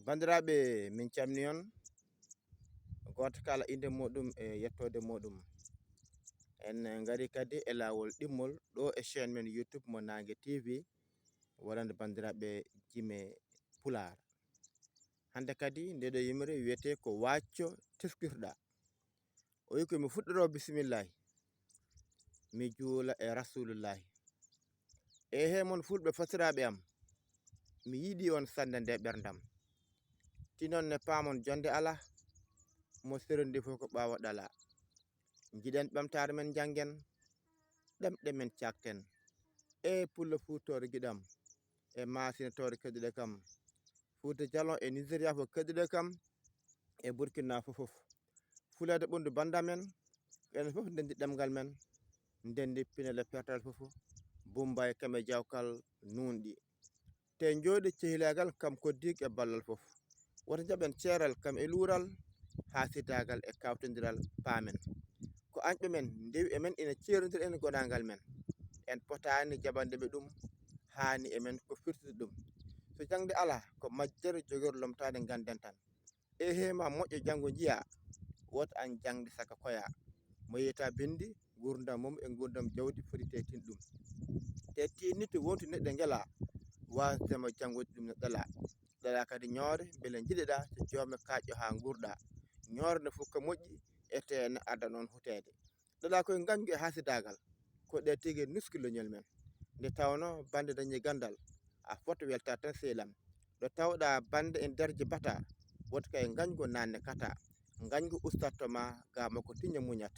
Bandiraɓe min camni on goto kala inde muɗum e yettode muɗum. En ngari kadi e lawol ɗimmol ɗo e chaine men YouTube mo Nangue TV waɗande bandiraɓe jime pulaar. Hande kadi ndeɗo yimre wiyete ko waacto teskirɗa. O wi ko mi fuɗɗoro bisimillahi mi juula e rasulullahi. E he mon fulɓe fasiraɓe am mi yiɗi on sande nde ɓerdam. Tinon ne paamon jonde ala mo serondi fof ko ɓawa ɗala. Jiɗen ɓamtare men jangen ɗemɗe men cakten. E pulla futore giɗam e masina tore kedduɗe kam. Fuuta Jalon e Nigeria fo kedduɗe kam e Burkina fof. Fulede ɓundu banda men enen fof ndendi ɗemgal men ndendi pinele pertal fof Bumbay keme jawkal nunɗi. Te joɗi cehilagal kam koddik e ballal fof. Woto jaɓen ceeral kam e luural ha sidagal e kawtodiral paamen. Ko anƴɓe men ndewi e men ina ceerodir en goɗagal men. En potani jaɓande ɓe ɗum hani e men ko firtude ɗum. So jangde ala ko majjere jogor lomtade ganden tan. E hema moƴƴo janggo jiya woto an jangde saka koya. Mo yeyata bindi gurdam mum e gurdam jawdi foti tetin ɗum. Te tinnitu wontu neɗɗo ngela wasdemo janggoji ɗum no ɗala. Ɗala kadi ñoore beele jiɗeɗa so jome kaƴƴo ha gurɗa. Ñoore no fukka moƴƴi ete ne adda noon hutede. Ɗala koye gañgu e hasidagal ko ɗe tigui nuski leñol men. Nde tawno bande dañi gandal a foto welta tan sehlam. Ɗo tawɗa bande e derje bata woto kay gañgu nanne kata. Gañgu ustattoma gama ko tiña muñat.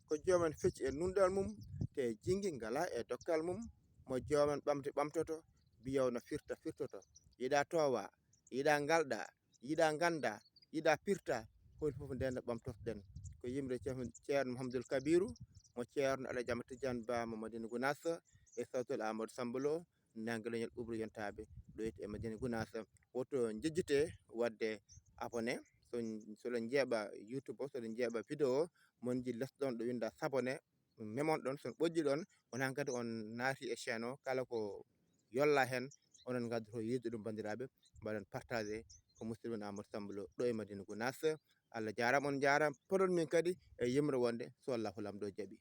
Ko jomen fecci e nunɗal mum te jingui ngala e dokkal mum. Mo jomen ɓamti ɓamtoto biyaw no firta firtoto. Yiɗa towa yiɗa galɗa yiɗa ganda yiɗa pirta hol foof nden no ɓamtortoɗen. Ko Yimre ceerno muhammadul kabiru mo ceerno Allah jama Tidiane Ba mo Madiina Gounass e sawtol Amadou Sambolo Nangue leñol ɓuɓri yontaɓe ɗo e Madiina Gounass. Woto jejjite wadde abonné soɗon jeeɓa YouTube o soɗon jeeɓa vidéo mon ji lesɗon ɗo winda sabone memon ɗon son ɓoƴƴi ɗon wonan kadi on naati e chaine o kala ko yolla hen onon gaddoto yidde ɗum bandiraɓe mbaɗen partagé ko musidɗo men Amadou Sambolo ɗo e Madiina Gounass. Allah jarama on jarama poɗon min kadi e Yimre wonde so Allahu lamɗo jaaɓi.